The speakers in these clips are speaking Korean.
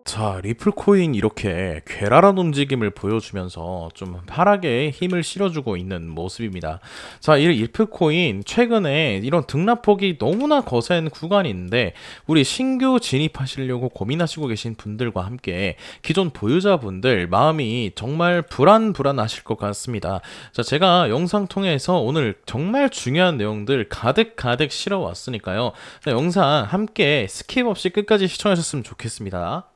자, 리플 코인 이렇게 괴랄한 움직임을 보여주면서 좀 하락에 힘을 실어주고 있는 모습입니다. 자, 이 리플 코인 최근에 이런 등락폭이 너무나 거센 구간이 있는데 우리 신규 진입하시려고 고민하시고 계신 분들과 함께 기존 보유자분들 마음이 정말 불안하실 것 같습니다. 자, 제가 영상 통해서 오늘 정말 중요한 내용들 가득 실어 왔으니까요. 자, 영상 함께 스킵 없이 끝까지 시청하셨으면 좋겠습니다.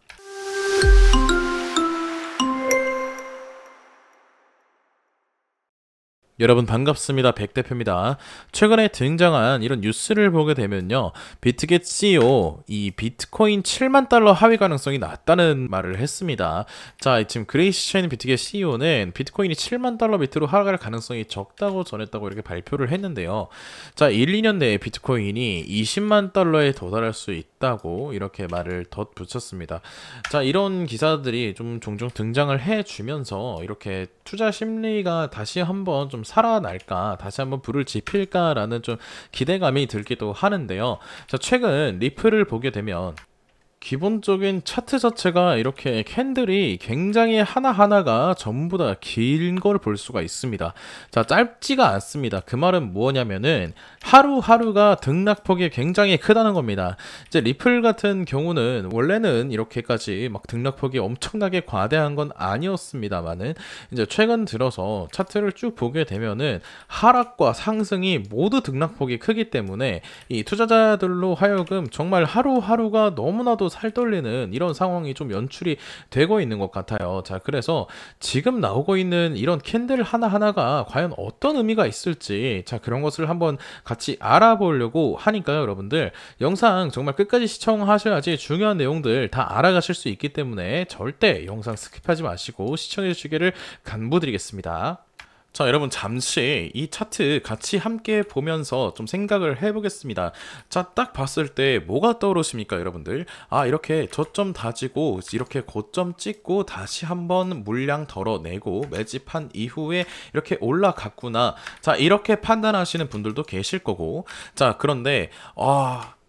여러분 반갑습니다. 백대표입니다. 최근에 등장한 이런 뉴스를 보게 되면요, 비트겟 CEO 이 비트코인 7만 달러 하위 가능성이 낮다는 말을 했습니다. 자, 지금 그레이시 chen 비트겟 CEO는 비트코인이 7만 달러 밑으로 하락할 가능성이 적다고 전했다고 이렇게 발표를 했는데요. 자, 1, 2년 내에 비트코인이 20만 달러에 도달할 수 있다고 이렇게 말을 덧붙였습니다. 자, 이런 기사들이 좀 종종 등장을 해주면서 이렇게 투자 심리가 다시 한번 좀 살아날까, 다시 한번 불을 지필까라는 좀 기대감이 들기도 하는데요. 자, 최근 리플을 보게 되면 기본적인 차트 자체가 이렇게 캔들이 굉장히 하나하나가 전부 다 긴 걸 볼 수가 있습니다. 자, 짧지가 않습니다. 그 말은 뭐냐면은 하루하루가 등락폭이 굉장히 크다는 겁니다. 이제 리플 같은 경우는 원래는 이렇게까지 막 등락폭이 엄청나게 과대한 건 아니었습니다만은 이제 최근 들어서 차트를 쭉 보게 되면은 하락과 상승이 모두 등락폭이 크기 때문에 이 투자자들로 하여금 정말 하루하루가 너무나도 살 떨리는 이런 상황이 좀 연출이 되고 있는 것 같아요. 자, 그래서 지금 나오고 있는 이런 캔들 하나하나가 과연 어떤 의미가 있을지, 자, 그런 것을 한번 같이 알아보려고 하니까요. 여러분들 영상 정말 끝까지 시청하셔야지 중요한 내용들 다 알아가실 수 있기 때문에 절대 영상 스킵하지 마시고 시청해 주시기를 간부드리겠습니다. 자, 여러분 잠시 이 차트 같이 함께 보면서 좀 생각을 해보겠습니다. 자, 딱 봤을 때 뭐가 떠오르십니까, 여러분들? 아, 이렇게 저점 다지고 이렇게 고점 찍고 다시 한번 물량 덜어내고 매집한 이후에 이렇게 올라갔구나. 자, 이렇게 판단하시는 분들도 계실 거고, 자, 그런데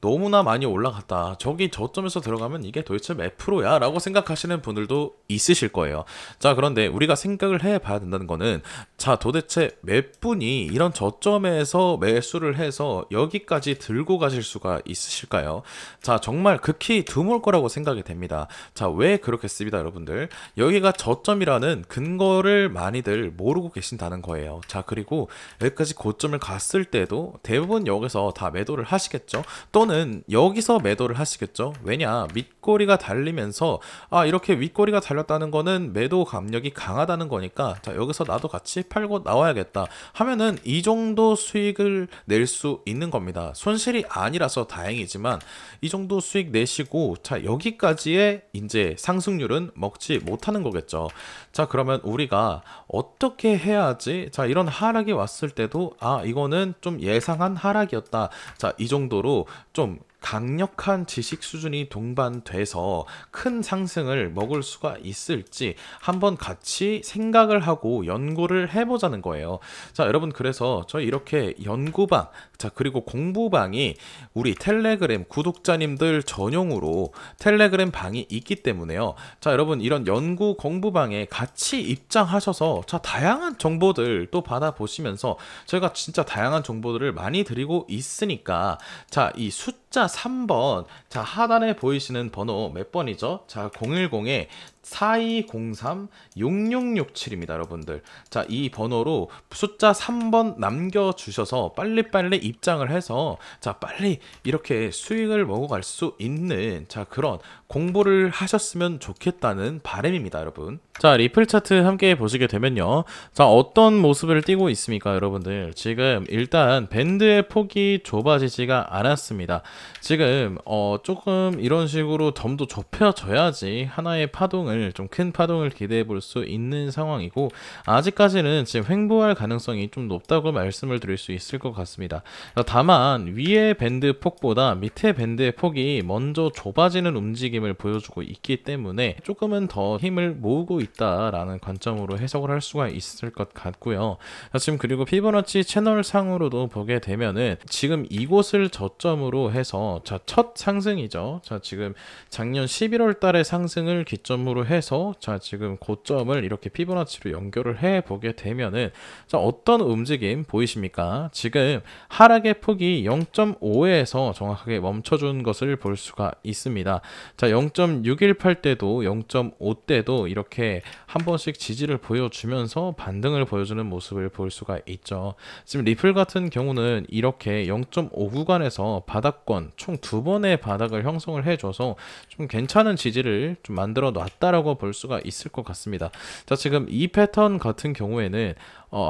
너무나 많이 올라갔다, 저기 저점에서 들어가면 이게 도대체 몇 프로야? 라고 생각하시는 분들도 있으실 거예요. 자, 그런데 우리가 생각을 해봐야 된다는 거는, 자, 도대체 몇 분이 이런 저점에서 매수를 해서 여기까지 들고 가실 수가 있으실까요? 자, 정말 극히 드물 거라고 생각이 됩니다. 자, 왜 그렇겠습니다, 여러분들? 여기가 저점이라는 근거를 많이들 모르고 계신다는 거예요. 자, 그리고 여기까지 고점을 갔을 때도 대부분 여기서 다 매도를 하시겠죠? 또는 여기서 매도를 하시겠죠. 왜냐, 윗꼬리가 달리면서 이렇게 윗꼬리가 달렸다는 거는 매도 감력이 강하다는 거니까, 자, 여기서 나도 같이 팔고 나와야겠다 하면은 이 정도 수익을 낼 수 있는 겁니다. 손실이 아니라서 다행이지만 이 정도 수익 내시고, 자, 여기까지의 이제 상승률은 먹지 못하는 거겠죠. 자, 그러면 우리가 어떻게 해야지, 자, 이런 하락이 왔을 때도 이거는 좀 예상한 하락이었다, 자, 이 정도로 좀 강력한 지식 수준이 동반돼서 큰 상승을 먹을 수가 있을지 한번 같이 생각을 하고 연구를 해보자는 거예요. 자, 여러분, 그래서 저희 이렇게 연구방, 자, 그리고 공부방이 우리 텔레그램 구독자님들 전용으로 텔레그램 방이 있기 때문에요. 자, 여러분, 이런 연구 공부방에 같이 입장하셔서, 자, 다양한 정보들 또 받아보시면서 저희가 진짜 다양한 정보들을 많이 드리고 있으니까, 자, 이 숫자 3번, 자, 하단에 보이시는 번호 몇 번이죠? 자, 010에 4203-6667입니다, 여러분들. 자, 이 번호로 숫자 3번 남겨주셔서 빨리빨리 입장을 해서, 자, 빨리 이렇게 수익을 먹어갈 수 있는, 자, 그런 공부를 하셨으면 좋겠다는 바람입니다, 여러분. 자, 리플 차트 함께 보시게 되면요, 자, 어떤 모습을 띠고 있습니까, 여러분들? 지금 일단 밴드의 폭이 좁아지지가 않았습니다. 지금 조금 이런 식으로 점도 좁혀져야지 하나의 파동을, 좀 큰 파동을 기대해 볼 수 있는 상황이고, 아직까지는 지금 횡보할 가능성이 좀 높다고 말씀을 드릴 수 있을 것 같습니다. 다만 위의 밴드 폭보다 밑에 밴드의 폭이 먼저 좁아지는 움직임을 보여주고 있기 때문에 조금은 더 힘을 모으고 있다라는 관점으로 해석을 할 수가 있을 것 같고요. 지금 그리고 피보나치 채널 상으로도 보게 되면은 지금 이곳을 저점으로 해서 보면요. 자, 첫 상승이죠. 자, 지금 작년 11월 달의 상승을 기점으로 해서 자, 지금 고점을 이렇게 피보나치로 연결을 해 보게 되면은 자, 어떤 움직임 보이십니까? 지금 하락의 폭이 0.5에서 정확하게 멈춰준 것을 볼 수가 있습니다. 자, 0.618 때도 0.5 때도 이렇게 한 번씩 지지를 보여주면서 반등을 보여주는 모습을 볼 수가 있죠. 지금 리플 같은 경우는 이렇게 0.5 구간에서 바닥권 총 2번의 바닥을 형성을 해줘서 좀 괜찮은 지지를 좀 만들어 놨다라고 볼 수가 있을 것 같습니다. 자, 지금 이 패턴 같은 경우에는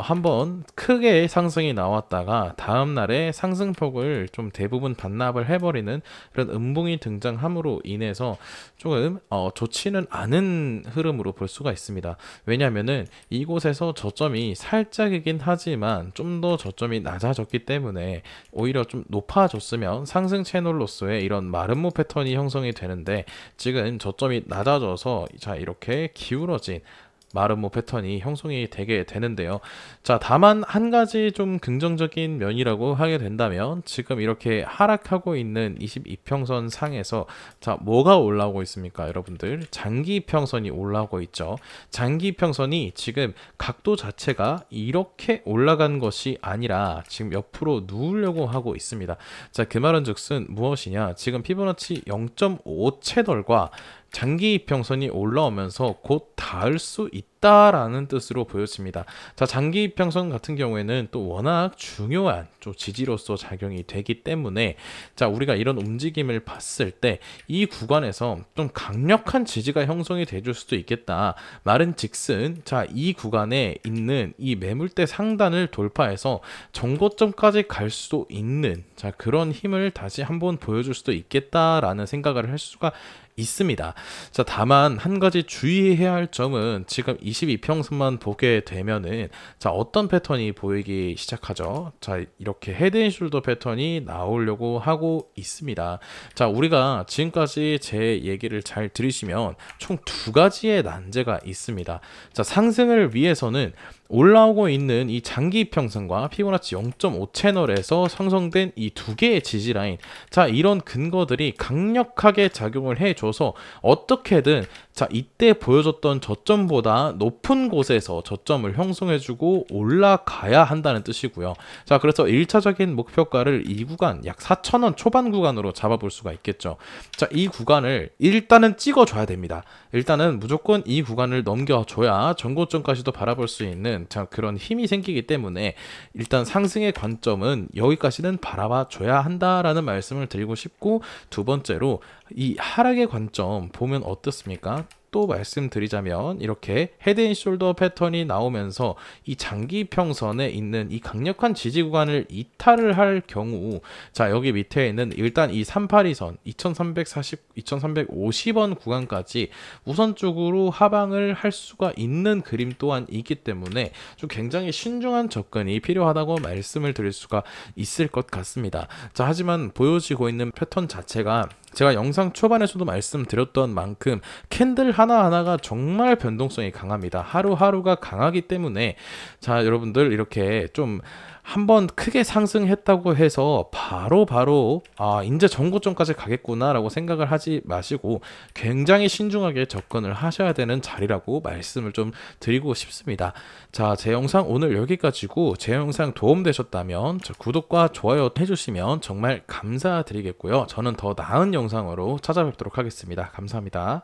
한번 크게 상승이 나왔다가 다음날에 상승폭을 좀 대부분 반납을 해버리는 그런 음봉이 등장함으로 인해서 조금 좋지는 않은 흐름으로 볼 수가 있습니다. 왜냐하면은 이곳에서 저점이 살짝이긴 하지만 좀 더 저점이 낮아졌기 때문에 오히려 좀 높아졌으면 상승 채널로서의 이런 마름모 패턴이 형성이 되는데 지금 저점이 낮아져서 자, 이렇게 기울어진 마름모 패턴이 형성이 되게 되는데요. 자, 다만 한 가지 좀 긍정적인 면이라고 하게 된다면 지금 이렇게 하락하고 있는 22평선 상에서 자, 뭐가 올라오고 있습니까? 여러분들 장기평선이 올라오고 있죠. 장기평선이 지금 각도 자체가 이렇게 올라간 것이 아니라 지금 옆으로 누우려고 하고 있습니다. 자, 그 말은 즉슨 무엇이냐? 지금 피보나치 0.5 채널과 장기 이평선이 올라오면서 곧 닿을 수 있다라는 뜻으로 보여집니다. 자, 장기 이평선 같은 경우에는 또 워낙 중요한 좀 지지로서 작용이 되기 때문에 자, 우리가 이런 움직임을 봤을 때 이 구간에서 좀 강력한 지지가 형성이 돼줄 수도 있겠다. 말은 즉슨 자, 이 구간에 있는 이 매물대 상단을 돌파해서 정고점까지 갈 수도 있는 자, 그런 힘을 다시 한번 보여줄 수도 있겠다라는 생각을 할 수가 있습니다. 자, 다만 한 가지 주의해야 할 점은 지금 22평선만 보게 되면은 자, 어떤 패턴이 보이기 시작하죠. 자, 이렇게 헤드앤숄더 패턴이 나오려고 하고 있습니다. 자, 우리가 지금까지 제 얘기를 잘 들으시면 총 2가지의 난제가 있습니다. 자, 상승을 위해서는 올라오고 있는 이 장기 이평선과 피보나치 0.5 채널에서 형성된 이 2개의 지지 라인, 자, 이런 근거들이 강력하게 작용을 해줘서 어떻게든 자, 이때 보여줬던 저점보다 높은 곳에서 저점을 형성해주고 올라가야 한다는 뜻이고요. 자, 그래서 1차적인 목표가를 이 구간 약 4,000원 초반 구간으로 잡아볼 수가 있겠죠. 자, 이 구간을 일단은 찍어줘야 됩니다. 일단은 무조건 이 구간을 넘겨줘야 전고점까지도 바라볼 수 있는 자, 그런 힘이 생기기 때문에 일단 상승의 관점은 여기까지는 바라봐 줘야 한다라는 말씀을 드리고 싶고, 두 번째로 이 하락의 관점 보면 어떻습니까? 또 말씀드리자면 이렇게 헤드앤숄더 패턴이 나오면서 이 장기 평선에 있는 이 강력한 지지 구간을 이탈을 할 경우 자, 여기 밑에 있는 일단 이 382선 2350원 구간까지 우선적으로 하방을 할 수가 있는 그림 또한 있기 때문에 좀 굉장히 신중한 접근이 필요하다고 말씀을 드릴 수가 있을 것 같습니다. 자, 하지만 보여지고 있는 패턴 자체가 제가 영상 초반에서도 말씀드렸던 만큼 캔들 하나하나가 정말 변동성이 강합니다. 하루하루가 강하기 때문에 자, 여러분들 이렇게 좀 한번 크게 상승했다고 해서 바로 이제 전고점까지 가겠구나 라고 생각을 하지 마시고 굉장히 신중하게 접근을 하셔야 되는 자리라고 말씀을 좀 드리고 싶습니다. 자, 제 영상 오늘 여기까지고, 제 영상 도움되셨다면 구독과 좋아요 해주시면 정말 감사드리겠고요. 저는 더 나은 영상으로 찾아뵙도록 하겠습니다. 감사합니다.